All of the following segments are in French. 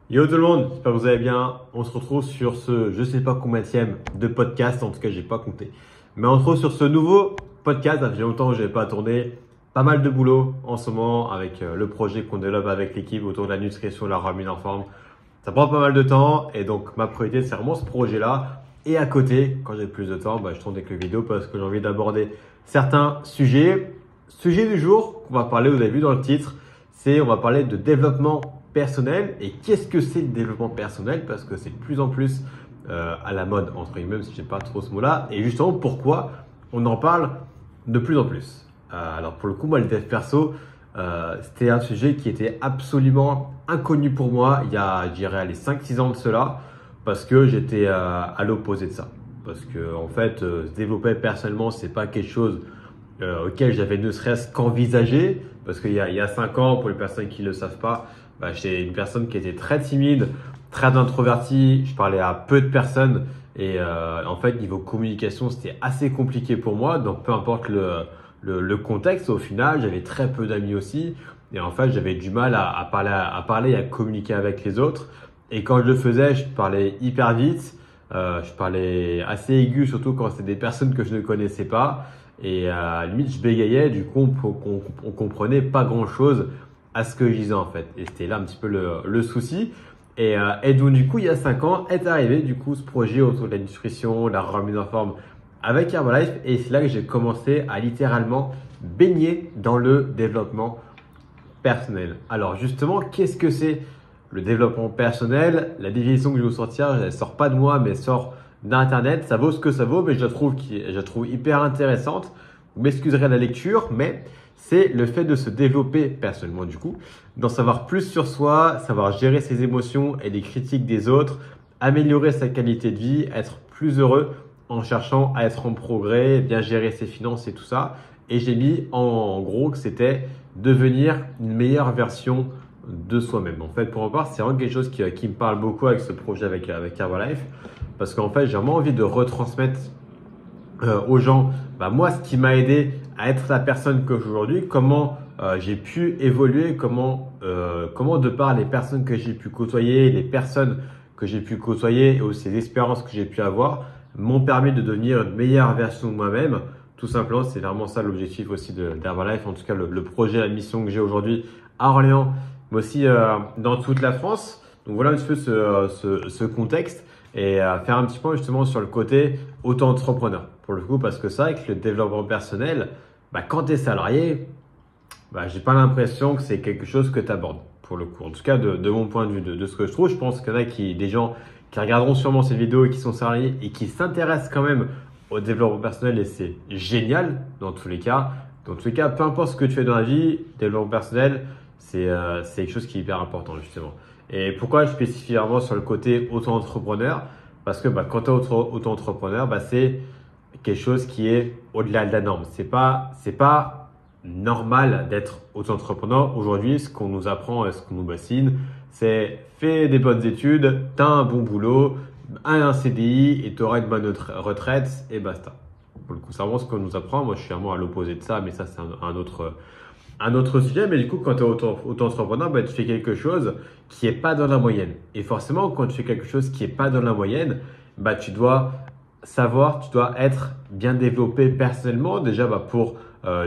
Yo tout le monde, j'espère que vous allez bien. On se retrouve sur ce je sais pas combienième de podcast, en tout cas j'ai pas compté. Mais on se retrouve sur ce nouveau podcast, ça fait longtemps que je n'avais pas tourné. Pas mal de boulot en ce moment avec le projet qu'on développe avec l'équipe autour de la nutrition, la remise en forme. Ça prend pas mal de temps et donc ma priorité c'est vraiment ce projet-là. Et à côté, quand j'ai plus de temps, je tourne des vidéos parce que j'ai envie d'aborder certains sujets. Sujet du jour qu'on va parler, vous avez vu dans le titre, on va parler de développement personnel. Et qu'est-ce que c'est le développement personnel? Parce que c'est de plus en plus à la mode, entre guillemets, même si j'aime pas trop ce mot-là. Et justement, pourquoi on en parle de plus en plus? Alors pour le coup, moi, le dev perso, c'était un sujet qui était absolument inconnu pour moi il y a, je dirais, les 5-6 ans de cela, parce que j'étais à l'opposé de ça. Parce que en fait, se développer personnellement, c'est pas quelque chose auquel j'avais ne serait-ce qu'envisagé. Parce qu'il y a 5 ans, pour les personnes qui ne le savent pas, j'étais une personne qui était très timide, très introvertie. Je parlais à peu de personnes et en fait, niveau communication, c'était assez compliqué pour moi. Donc, peu importe le contexte, au final, j'avais très peu d'amis aussi. Et en fait, j'avais du mal à parler et à communiquer avec les autres. Et quand je le faisais, je parlais hyper vite. Je parlais assez aigu, surtout quand c'était des personnes que je ne connaissais pas. Et à la limite, je bégayais. Du coup, on comprenait pas grand-chose à ce que je disais en fait. Et c'était là un petit peu le souci. Et donc, du coup, il y a 5 ans, est arrivé du coup ce projet autour de la nutrition, la remise en forme avec Herbalife. Et c'est là que j'ai commencé à littéralement baigner dans le développement personnel. Alors justement, qu'est-ce que c'est le développement personnel? La définition que je vais vous sortir, elle sort pas de moi, mais elle sort d'internet. Ça vaut ce que ça vaut, mais je la trouve hyper intéressante. Vous m'excuserez la lecture, mais c'est le fait de se développer personnellement du coup, d'en savoir plus sur soi, savoir gérer ses émotions et les critiques des autres, améliorer sa qualité de vie, être plus heureux en cherchant à être en progrès, bien gérer ses finances et tout ça. Et j'ai mis en gros que c'était devenir une meilleure version de soi-même. En fait, pour ma part, c'est vraiment quelque chose qui me parle beaucoup avec ce projet avec Herbalife. Parce qu'en fait, j'ai vraiment envie de retransmettre aux gens, moi, ce qui m'a aidé à être la personne que je suis aujourd'hui, comment j'ai pu évoluer, comment de par les personnes que j'ai pu côtoyer, les personnes que j'ai pu côtoyer et aussi les expériences que j'ai pu avoir, m'ont permis de devenir une meilleure version de moi-même. Tout simplement, c'est vraiment ça l'objectif aussi d'Herbalife, en tout cas le projet, la mission que j'ai aujourd'hui à Orléans, mais aussi dans toute la France. Donc voilà un petit peu ce contexte et faire un petit point justement sur le côté auto-entrepreneur. Pour le coup, parce que c'est vrai que le développement personnel, quand tu es salarié, j'ai pas l'impression que c'est quelque chose que tu abordes. Pour le coup, en tout cas de mon point de vue, de ce que je trouve, je pense qu'il y en a des gens qui regarderont sûrement ces vidéos et qui sont salariés et qui s'intéressent quand même au développement personnel et c'est génial dans tous les cas. Dans tous les cas, peu importe ce que tu fais dans la vie, développement personnel, c'est quelque chose qui est hyper important justement. Et pourquoi je spécifie vraiment sur le côté auto-entrepreneur? Parce que quand tu es auto-entrepreneur, c'est quelque chose qui est au-delà de la norme. C'est pas normal d'être auto-entrepreneur. Aujourd'hui, ce qu'on nous apprend et ce qu'on nous bassine, c'est fais des bonnes études, tu as un bon boulot, un CDI et tu auras une bonne retraite et basta. Pour le coup, c'est vraiment ce qu'on nous apprend. Moi, je suis vraiment à l'opposé de ça, mais ça, c'est un autre sujet. Mais du coup, quand tu es auto-entrepreneur, tu fais quelque chose qui n'est pas dans la moyenne. Et forcément, quand tu fais quelque chose qui n'est pas dans la moyenne, tu dois savoir, tu dois être bien développé personnellement, déjà pour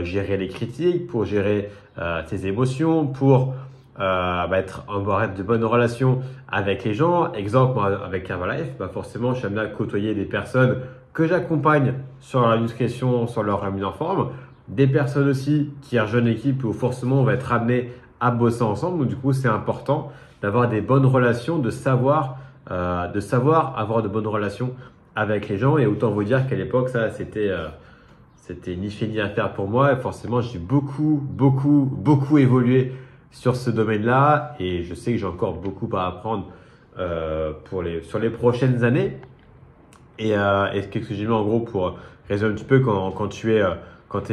gérer les critiques, pour gérer tes émotions, pour avoir de bonnes relations avec les gens. Exemple, moi, avec Herbalife, forcément, je suis amené à côtoyer des personnes que j'accompagne sur la nutrition, sur leur remise en forme. Des personnes aussi qui rejoignent l'équipe où forcément on va être amené à bosser ensemble. Donc, du coup, c'est important d'avoir des bonnes relations, de savoir avoir de bonnes relations avec les gens. Et autant vous dire qu'à l'époque, ça, c'était ni fait ni à faire pour moi. Et forcément, j'ai beaucoup évolué sur ce domaine-là. Et je sais que j'ai encore beaucoup à apprendre sur les prochaines années. Et qu'est-ce que j'ai mis en gros pour résumer un petit peu quand tu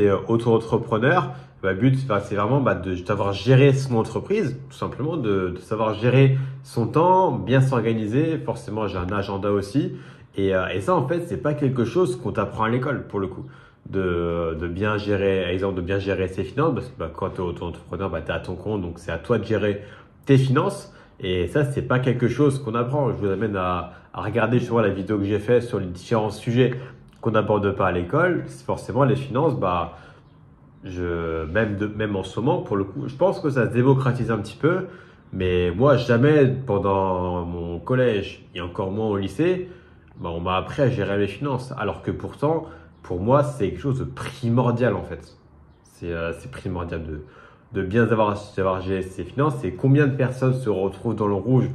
es auto-entrepreneur, le but c'est vraiment de savoir gérer son entreprise, tout simplement, de savoir gérer son temps, bien s'organiser. Forcément, j'ai un agenda aussi. Et ça, en fait, c'est pas quelque chose qu'on t'apprend à l'école pour le coup. De bien gérer, exemple, de bien gérer ses finances, parce que quand tu es auto-entrepreneur, tu es à ton compte, donc c'est à toi de gérer tes finances. Et ça, c'est pas quelque chose qu'on apprend. Je vous amène à regarder justement la vidéo que j'ai faite sur les différents sujets qu'on n'aborde pas à l'école. Forcément, les finances, même en ce moment, pour le coup, je pense que ça se démocratise un petit peu. Mais moi, jamais pendant mon collège et encore moins au lycée, on m'a appris à gérer mes finances. Alors que pourtant, pour moi, c'est quelque chose de primordial en fait. C'est primordial de bien savoir gérer ses finances. C'est combien de personnes se retrouvent dans le rouge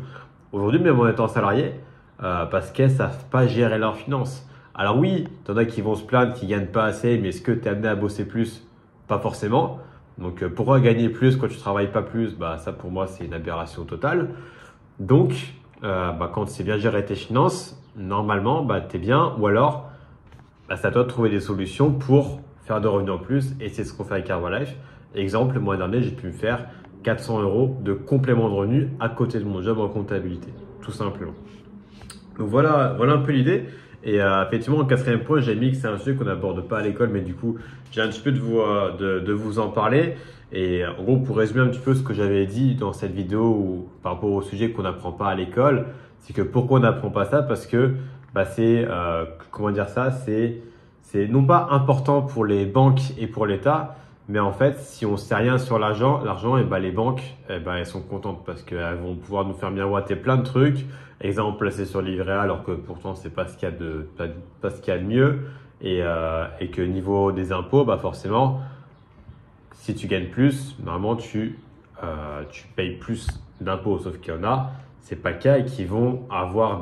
aujourd'hui, même en étant salarié, parce qu'elles ne savent pas gérer leurs finances. Alors oui, il y en a qui vont se plaindre, qui ne gagnent pas assez, mais est-ce que tu es amené à bosser plus? Pas forcément. Donc pourquoi gagner plus quand tu ne travailles pas plus? Ça pour moi, c'est une aberration totale. Donc, quand tu sais bien gérer tes finances, normalement, tu es bien. Ou alors, c'est à toi de trouver des solutions pour faire de revenus en plus. Et c'est ce qu'on fait avec Herbalife. Exemple, le mois dernier, j'ai pu me faire 400 € de complément de revenus à côté de mon job en comptabilité, tout simplement. Donc voilà un peu l'idée. Et effectivement, en quatrième point, j'ai mis que c'est un sujet qu'on n'aborde pas à l'école, mais du coup, j'ai un petit peu de vous en parler. Et en gros, pour résumer un petit peu ce que j'avais dit dans cette vidéo par rapport au sujet qu'on n'apprend pas à l'école, c'est que pourquoi on n'apprend pas ça? Parce que c'est non pas important pour les banques et pour l'État, mais en fait, si on ne sait rien sur l'argent, les banques, elles sont contentes parce qu'elles vont pouvoir nous faire miroiter plein de trucs. Exemple, placé sur le livret A, alors que pourtant, c'est pas ce qu'il y a pas ce qu'il y a de mieux. Et que niveau des impôts, forcément, si tu gagnes plus, normalement, tu payes plus d'impôts. Sauf qu'il y en a, c'est pas le cas et qui vont avoir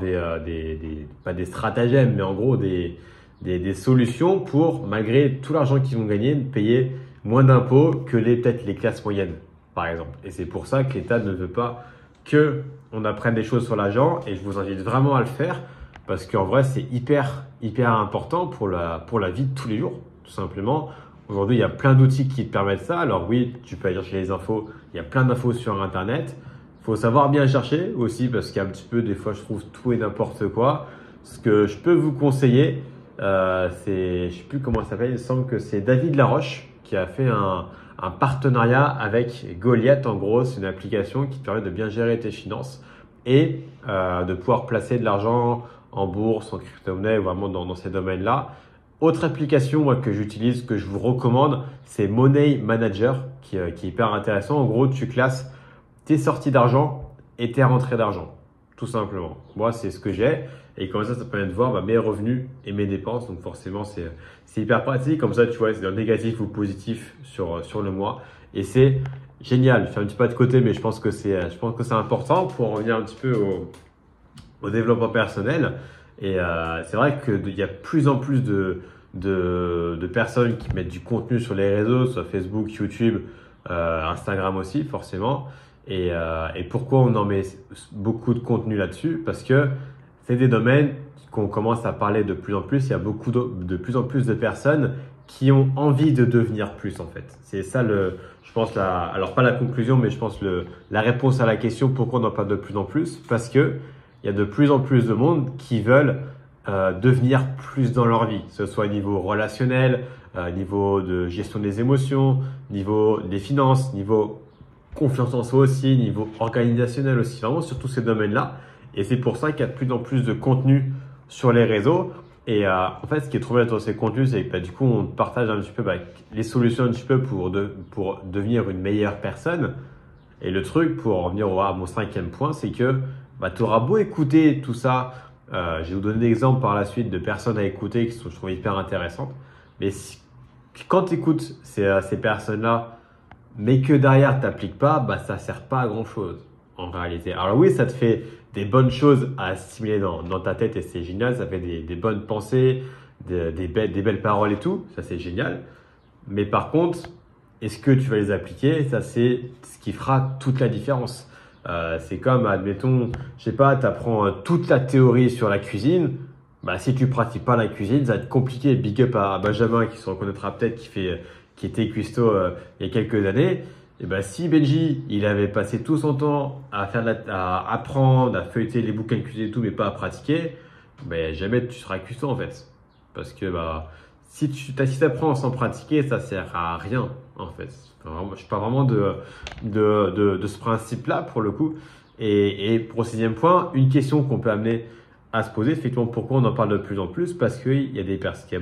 pas des stratagèmes, mais en gros, des solutions pour, malgré tout l'argent qu'ils vont gagner, payer moins d'impôts que peut-être les classes moyennes, par exemple. Et c'est pour ça que l'État ne veut pas qu'on apprenne des choses sur l'argent. Et je vous invite vraiment à le faire parce qu'en vrai, c'est hyper important pour la vie de tous les jours, tout simplement. Aujourd'hui, il y a plein d'outils qui te permettent ça. Alors oui, tu peux aller chercher les infos. Il y a plein d'infos sur Internet. Il faut savoir bien chercher aussi parce qu'il y a un petit peu, des fois, je trouve tout et n'importe quoi. Ce que je peux vous conseiller, je sais plus comment ça s'appelle, il me semble que c'est David Laroche qui a fait un partenariat avec Goliath. En gros, c'est une application qui te permet de bien gérer tes finances et de pouvoir placer de l'argent en bourse, en crypto-monnaie, vraiment dans ces domaines-là. Autre application que j'utilise, que je vous recommande, c'est Money Manager qui est hyper intéressant. En gros, tu classes tes sorties d'argent et tes rentrées d'argent, tout simplement. Moi, c'est ce que j'ai. Et comme ça permet de voir mes revenus et mes dépenses. Donc forcément, c'est hyper pratique. Comme ça, tu vois, c'est un négatif ou positif sur le mois. Et c'est génial. Je fais un petit pas de côté, mais je pense que c'est important pour revenir un petit peu au développement personnel. Et c'est vrai qu'il y a plus en plus de personnes qui mettent du contenu sur les réseaux, soit Facebook, YouTube, Instagram aussi, forcément. Et pourquoi on en met beaucoup de contenu là-dessus? Parce que c'est des domaines qu'on commence à parler de plus en plus. Il y a de plus en plus de personnes qui ont envie de devenir plus en fait. C'est ça je pense alors pas la conclusion, mais je pense la réponse à la question pourquoi on en parle de plus en plus. Parce que il y a de plus en plus de monde qui veulent devenir plus dans leur vie, que ce soit au niveau relationnel, niveau de gestion des émotions, niveau des finances, niveau confiance en soi aussi, niveau organisationnel aussi, vraiment sur tous ces domaines-là. Et c'est pour ça qu'il y a de plus en plus de contenu sur les réseaux. Et en fait, ce qui est trop bien dans ces contenus, c'est que du coup, on partage un petit peu les solutions un petit peu pour devenir une meilleure personne. Et le truc, pour en venir à mon cinquième point, c'est que tu auras beau écouter tout ça. Je vais vous donner des exemples par la suite de personnes à écouter qui sont, je trouve, hyper intéressantes. Mais quand tu écoutes ces personnes-là, mais que derrière, tu n'appliques pas, ça ne sert pas à grand-chose en réalité. Alors oui, ça te fait des bonnes choses à assimiler dans ta tête et c'est génial. Ça fait des bonnes pensées, des belles paroles et tout. Ça, c'est génial. Mais par contre, est-ce que tu vas les appliquer? Ça, c'est ce qui fera toute la différence. C'est comme, admettons, je sais pas, tu apprends toute la théorie sur la cuisine. Si tu pratiques pas la cuisine, ça va être compliqué. Big up à Benjamin qui se reconnaîtra peut-être, qui était cuistot il y a quelques années. Et si Benji, il avait passé tout son temps à apprendre, à feuilleter les bouquins de cuisine et tout, mais pas à pratiquer, jamais tu seras cuistot en fait. Parce que si tu apprends sans pratiquer, ça sert à rien en fait. Je parle vraiment de ce principe-là pour le coup. Et pour le sixième point, une question qu'on peut amener à se poser, effectivement, pourquoi on en parle de plus en plus? Parce qu'il y a des personnes, il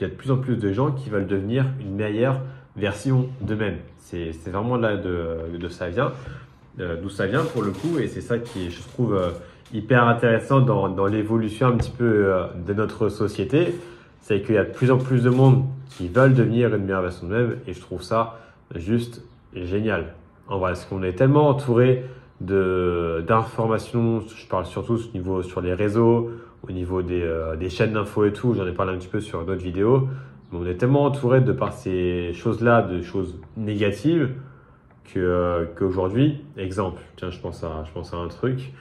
y a de plus en plus de gens qui veulent devenir une meilleure version d'eux-mêmes. C'est vraiment là de ça vient, d'où ça vient pour le coup, et c'est ça qui, je trouve, hyper intéressant dans l'évolution un petit peu de notre société, c'est qu'il y a de plus en plus de monde qui veulent devenir une meilleure version d'eux-mêmes, et je trouve ça juste génial. En vrai, parce qu'on est tellement entouré d'informations, je parle surtout au niveau sur les réseaux, au niveau des chaînes d'infos et tout, j'en ai parlé un petit peu sur d'autres vidéos, mais on est tellement entouré de par ces choses-là, de choses négatives, qu'aujourd'hui, exemple, tiens, je pense à un truc,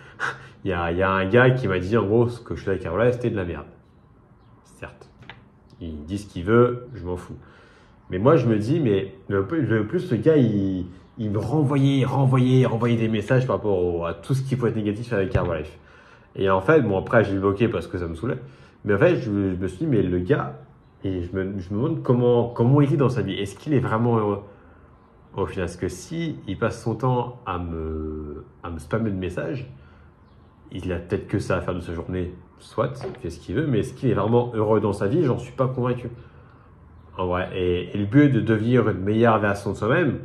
il y a un gars qui m'a dit en gros ce que je faisais avec Carola, c'était de la merde. Certes, il dit ce qu'il veut, je m'en fous. Mais moi, je me dis, mais le plus le gars, il me renvoyait des messages par rapport à tout ce qui peut être négatif avec Herbalife. Et en fait, bon, après, j'ai bloqué parce que ça me saoulait. Mais en fait, je me suis dit, mais le gars, et je me demande comment il est dans sa vie. Est-ce qu'il est vraiment heureux au final? Parce que si il passe son temps à me spammer de messages, il a peut-être que ça à faire de sa journée, soit, il fait ce qu'il veut, mais est-ce qu'il est vraiment heureux dans sa vie? J'en suis pas convaincu. En vrai. Et le but de devenir une meilleure version de soi-même,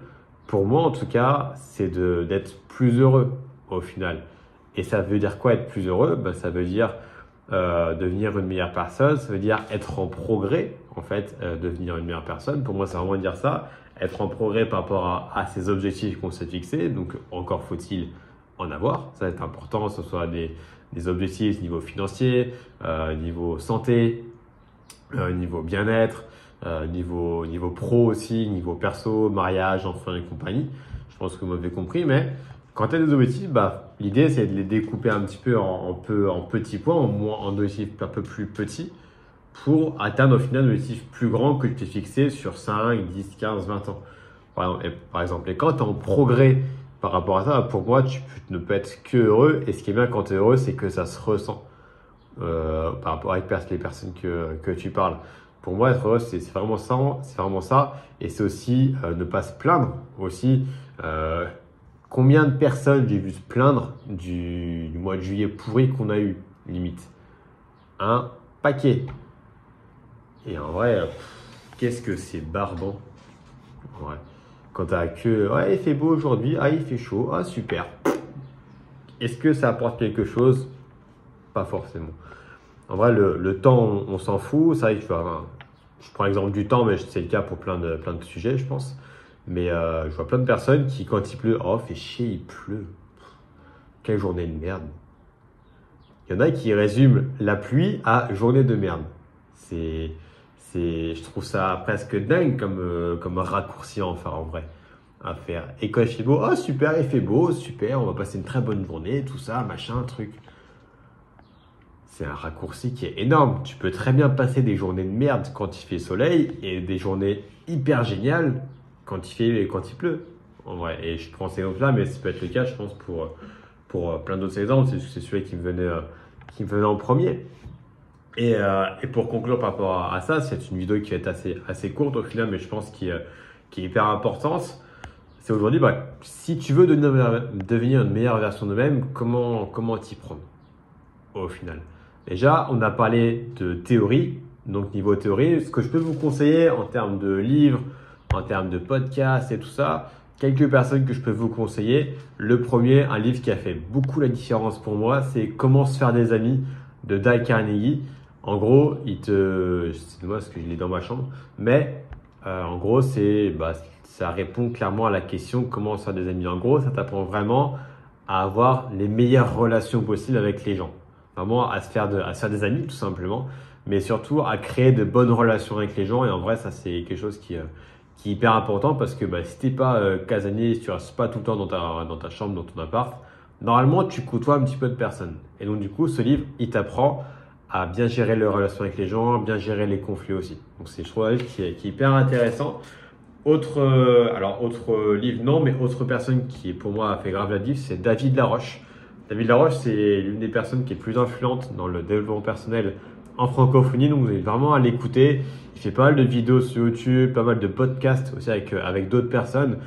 pour moi en tout cas, c'est d'être plus heureux au final. Et ça veut dire quoi être plus heureux? Ben, ça veut dire devenir une meilleure personne, ça veut dire être en progrès, en fait, devenir une meilleure personne. Pour moi, c'est vraiment dire ça, être en progrès par rapport à ces objectifs qu'on s'est fixés. Donc, encore faut-il en avoir. Ça va être important, que ce soit des objectifs niveau financier, niveau santé, niveau bien-être, niveau pro aussi, niveau perso, mariage, enfants et compagnie. Je pense que vous m'avez compris, mais quand tu as des objectifs, bah, l'idée c'est de les découper un petit peu en petits points, en objectifs un peu plus petits, pour atteindre au final un objectif plus grand que tu t'es fixé sur 5, 10, 15, 20 ans. Par exemple, et quand tu es en progrès par rapport à ça, pour moi, tu ne peux être que heureux. Et ce qui est bien quand tu es heureux, c'est que ça se ressent par rapport avec les personnes que tu parles. Pour moi, être heureux, c'est vraiment ça. C'est vraiment ça. Et c'est aussi ne pas se plaindre. Aussi, combien de personnes j'ai vu se plaindre du mois de juillet pourri qu'on a eu, limite? Un paquet. Et en vrai, qu'est-ce que c'est barbant. Ouais. Quand tu as que, ouais, il fait beau aujourd'hui, ah, il fait chaud, ah, super. Est-ce que ça apporte quelque chose? Pas forcément. En vrai, le temps, on s'en fout. C'est vrai que je prends l'exemple du temps, mais c'est le cas pour plein de sujets, je pense. Mais je vois plein de personnes qui, quand il pleut, oh, fait chier, il pleut. Quelle journée de merde. Il y en a qui résument la pluie à journée de merde. Je trouve ça presque dingue comme raccourci en vrai à faire. Et quand il fait beau, oh super, il fait beau, super, on va passer une très bonne journée, tout ça, machin, truc. C'est un raccourci qui est énorme. Tu peux très bien passer des journées de merde quand il fait soleil et des journées hyper géniales quand il pleut. En vrai. Et je prends ces exemples-là, mais ça peut être le cas, je pense, pour plein d'autres exemples. C'est celui qui me venait en premier. Et pour conclure par rapport à ça, c'est une vidéo qui va être assez courte au final, mais je pense qui est hyper importante. C'est aujourd'hui, si tu veux devenir une meilleure version de nous-mêmes, comment t'y prendre au final? Déjà, on a parlé de théorie. Donc, niveau théorie, ce que je peux vous conseiller en termes de livres, en termes de podcasts et tout ça, quelques personnes que je peux vous conseiller. Le premier, un livre qui a fait beaucoup la différence pour moi, c'est Comment se faire des amis de Dale Carnegie. En gros, c'est moi parce que je l'ai dans ma chambre, mais en gros, ça répond clairement à la question comment se faire des amis. En gros, ça t'apprend vraiment à avoir les meilleures relations possibles avec les gens. Vraiment à se faire des amis tout simplement, mais surtout à créer de bonnes relations avec les gens. Et en vrai, ça c'est quelque chose qui est hyper important parce que si t'es pas casanier, si tu restes pas tout le temps dans ta chambre, dans ton appart, normalement tu côtoies un petit peu de personnes. Et donc du coup, ce livre, il t'apprend à bien gérer les relations avec les gens, bien gérer les conflits aussi. Donc je trouve un livre qui est hyper intéressant. Autre livre non, mais autre personne qui pour moi a fait grave la diff, c'est David Laroche. David Laroche, c'est l'une des personnes qui est plus influente dans le développement personnel en francophonie, donc vous allez vraiment à l'écouter. Il fait pas mal de vidéos sur YouTube, pas mal de podcasts aussi avec d'autres personnes.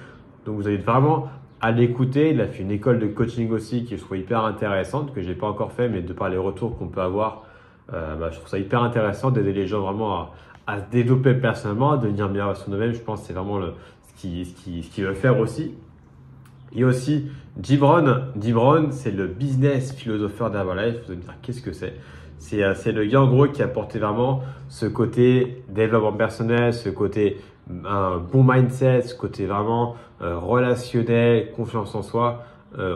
Donc vous allez vraiment à l'écouter. Il a fait une école de coaching aussi qui je trouve hyper intéressante, que j'ai pas encore fait, mais de par les retours qu'on peut avoir, je trouve ça hyper intéressant d'aider les gens vraiment à se développer personnellement, à devenir meilleur à son domaine. Je pense que c'est vraiment ce qu'il veut faire aussi. Il y a aussi Jim Rohn. Jim Rohn, c'est le business philosopheur d'Herbalife. Vous allez me dire, qu'est-ce que c'est? C'est le gars en gros qui a apporté vraiment ce côté développement personnel, ce côté un bon mindset, ce côté vraiment relationnel, confiance en soi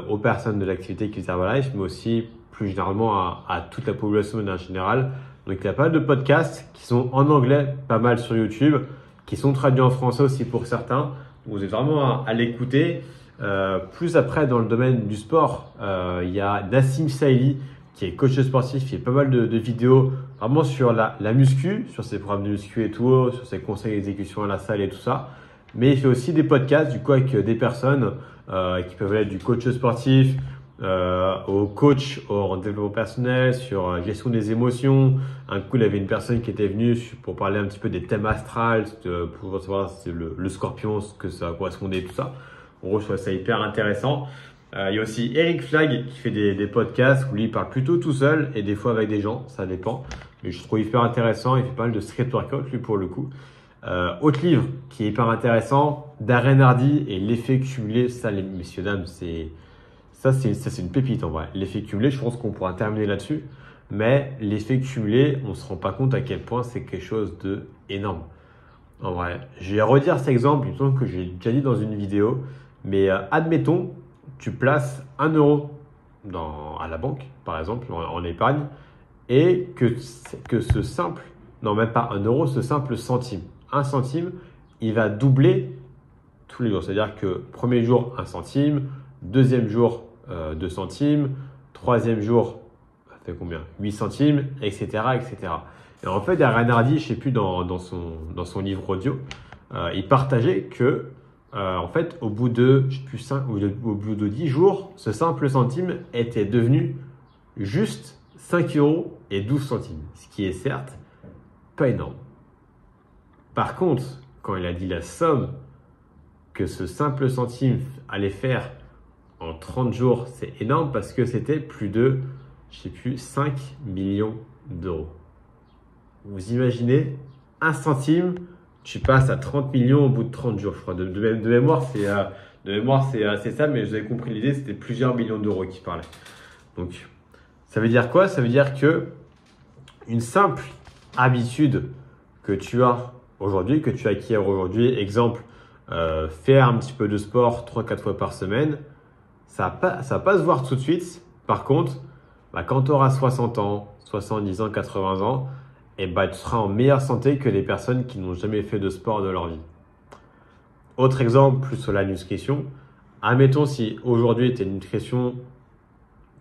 aux personnes de l'activité qui est Herbalife, mais aussi plus généralement à toute la population en général. Donc il y a pas mal de podcasts qui sont en anglais, pas mal sur YouTube, qui sont traduits en français aussi pour certains. Donc vous êtes vraiment à l'écouter. Plus après dans le domaine du sport, il y a Nassim Saïli qui est coach sportif, il fait pas mal de vidéos vraiment sur la muscu, sur ses programmes de muscu et tout, sur ses conseils d'exécution à la salle et tout ça. Mais il fait aussi des podcasts du coup avec des personnes qui peuvent être du coach sportif, au coach en développement personnel, sur gestion des émotions. Un coup, il avait une personne qui était venue pour parler un petit peu des thèmes astrales, pour savoir si le scorpion, ce que ça correspondait, tout ça. En gros, je trouve ça hyper intéressant. Il y a aussi Eric Flagg qui fait des podcasts où lui il parle plutôt tout seul et des fois avec des gens, ça dépend. Mais je trouve hyper intéressant, il fait pas mal de street workout lui pour le coup. Autre livre qui est hyper intéressant, Darren Hardy et l'effet cumulé. Ça, les messieurs dames, c'est une pépite en vrai. L'effet cumulé, je pense qu'on pourra terminer là-dessus. Mais l'effet cumulé, on se rend pas compte à quel point c'est quelque chose de énorme. En vrai, je vais redire cet exemple, il me semble que j'ai déjà dit dans une vidéo. Mais admettons, tu places 1 euro à la banque, par exemple, en épargne, et que ce simple, non même pas 1 euro, ce simple centime, 1 centime, il va doubler tous les jours. C'est-à-dire que premier jour, 1 centime, deuxième jour, 2 centimes, troisième jour, ça fait combien? 8 centimes, etc., etc. Et en fait, Darren Hardy, je ne sais plus dans son livre audio, il partageait que en fait, au bout de, je sais plus, au bout de 10 jours, ce simple centime était devenu juste 5 euros et 12 centimes. Ce qui est certes pas énorme. Par contre, quand il a dit la somme que ce simple centime allait faire en 30 jours, c'est énorme parce que c'était plus de, je sais plus, 5 millions d'euros. Vous imaginez, 1 centime, tu passes à 30 millions au bout de 30 jours, je crois. De mémoire, c'est ça, mais vous avez compris l'idée, c'était plusieurs millions d'euros qui parlaient. Donc, ça veut dire quoi? Ça veut dire que une simple habitude que tu as aujourd'hui, que tu acquiers aujourd'hui, exemple, faire un petit peu de sport 3-4 fois par semaine, ça va pas se voir tout de suite. Par contre, quand tu auras 60 ans, 70 ans, 80 ans, tu seras en meilleure santé que les personnes qui n'ont jamais fait de sport de leur vie. Autre exemple, plus sur la nutrition. Admettons si aujourd'hui tu as une nutrition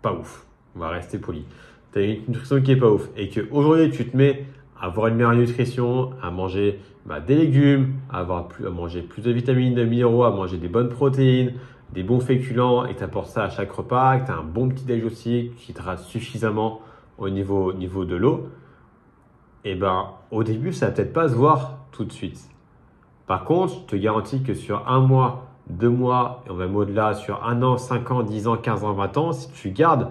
pas ouf, on va rester poli. Tu as une nutrition qui est pas ouf et qu'aujourd'hui tu te mets à avoir une meilleure nutrition, à manger des légumes, à manger plus de vitamines, de minéraux, à manger des bonnes protéines, des bons féculents et que tu apportes ça à chaque repas, que tu as un bon petit déj aussi, qui te rate suffisamment au niveau de l'eau. Au début, ça va peut-être pas se voir tout de suite. Par contre, je te garantis que sur 1 mois, 2 mois, et on va même au-delà, sur 1 an, 5 ans, 10 ans, 15 ans, 20 ans, si tu gardes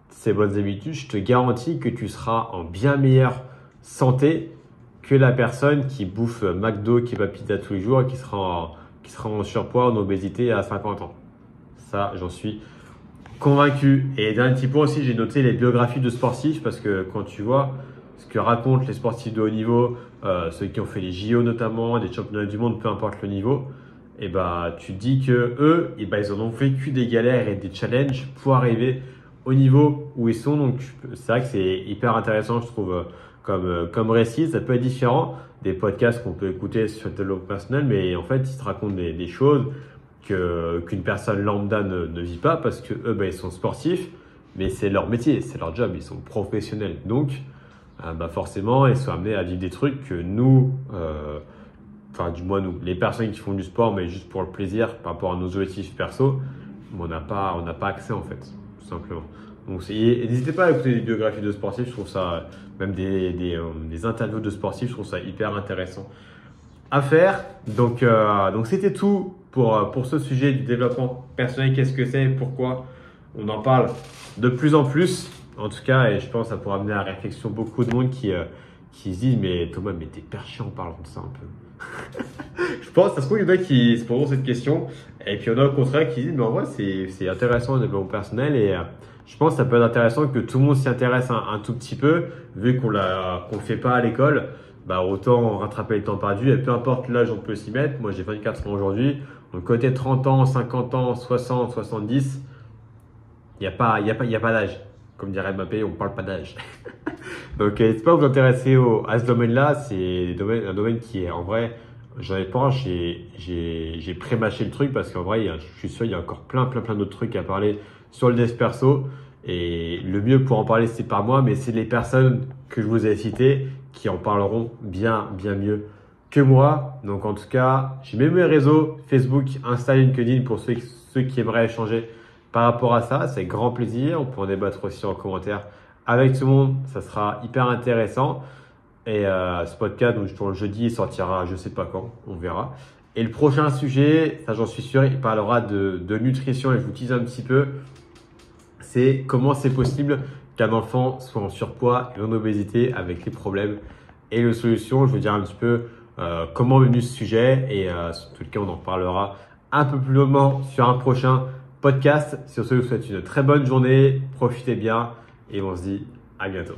ces bonnes habitudes, je te garantis que tu seras en bien meilleure santé que la personne qui bouffe McDo, qui va pizza tous les jours et qui sera en surpoids, en obésité à 50 ans. Ça, j'en suis convaincu. Et dernier petit point aussi, j'ai noté les biographies de sportifs parce que quand tu vois ce que racontent les sportifs de haut niveau, ceux qui ont fait les JO notamment, les championnats du monde, peu importe le niveau, tu te dis que eux, ils en ont vécu des galères et des challenges pour arriver au niveau où ils sont. Donc, c'est vrai que c'est hyper intéressant, je trouve, comme récit. Ça peut être différent des podcasts qu'on peut écouter sur le développement personnel, mais en fait, ils te racontent des choses qu'une personne lambda ne vit pas parce que eux, ils sont sportifs, mais c'est leur métier, c'est leur job, ils sont professionnels. Donc, forcément, ils sont amenés à vivre des trucs que nous, du moins nous, les personnes qui font du sport, mais juste pour le plaisir, par rapport à nos objectifs perso, on n'a pas accès en fait, tout simplement. Donc, n'hésitez pas à écouter des biographies de sportifs, je trouve ça, même des interviews de sportifs, je trouve ça hyper intéressant à faire. Donc c'était tout pour ce sujet du développement personnel. Qu'est-ce que c'est? Pourquoi on en parle de plus en plus? En tout cas, et je pense que ça pourra amener à la réflexion beaucoup de monde qui se disent mais Thomas, mais t'es perché en parlant de ça un peu. Je pense, ça se trouve, il y en a qui se posent cette question et puis il y en a au contraire qui disent mais en vrai c'est intéressant le développement personnel et je pense que ça peut être intéressant que tout le monde s'y intéresse un tout petit peu vu qu'on le fait pas à l'école. Bah, autant rattraper le temps perdu et peu importe l'âge on peut s'y mettre. Moi j'ai 24 ans aujourd'hui, donc côté 30 ans, 50 ans, 60, 70, il n'y a pas d'âge. Comme dirait Mbappé, on parle pas d'âge. Donc n'hésitez pas à vous intéresser à ce domaine-là. C'est un domaine qui est en vrai, j'en ai pas, j'ai pré-mâché le truc parce qu'en vrai, je suis sûr il y a encore plein d'autres trucs à parler sur le dev perso. Et le mieux pour en parler, c'est pas moi, mais c'est les personnes que je vous ai citées qui en parleront bien mieux que moi. Donc en tout cas, j'ai même mes réseaux Facebook, Insta, LinkedIn pour ceux qui aimeraient échanger par rapport à ça. C'est grand plaisir. On peut en débattre aussi en commentaire avec tout le monde. Ça sera hyper intéressant. Et ce podcast, donc pour le jeudi, il sortira je sais pas quand, on verra. Et le prochain sujet, ça j'en suis sûr, il parlera de nutrition et je vous tease un petit peu. C'est comment c'est possible qu'un enfant soit en surpoids et en obésité avec les problèmes et les solutions. Je vous dirai un petit peu comment est venu ce sujet et sur tout le cas, on en parlera un peu plus longuement sur un prochain podcast. Sur ce, je vous souhaite une très bonne journée, profitez bien et on se dit à bientôt.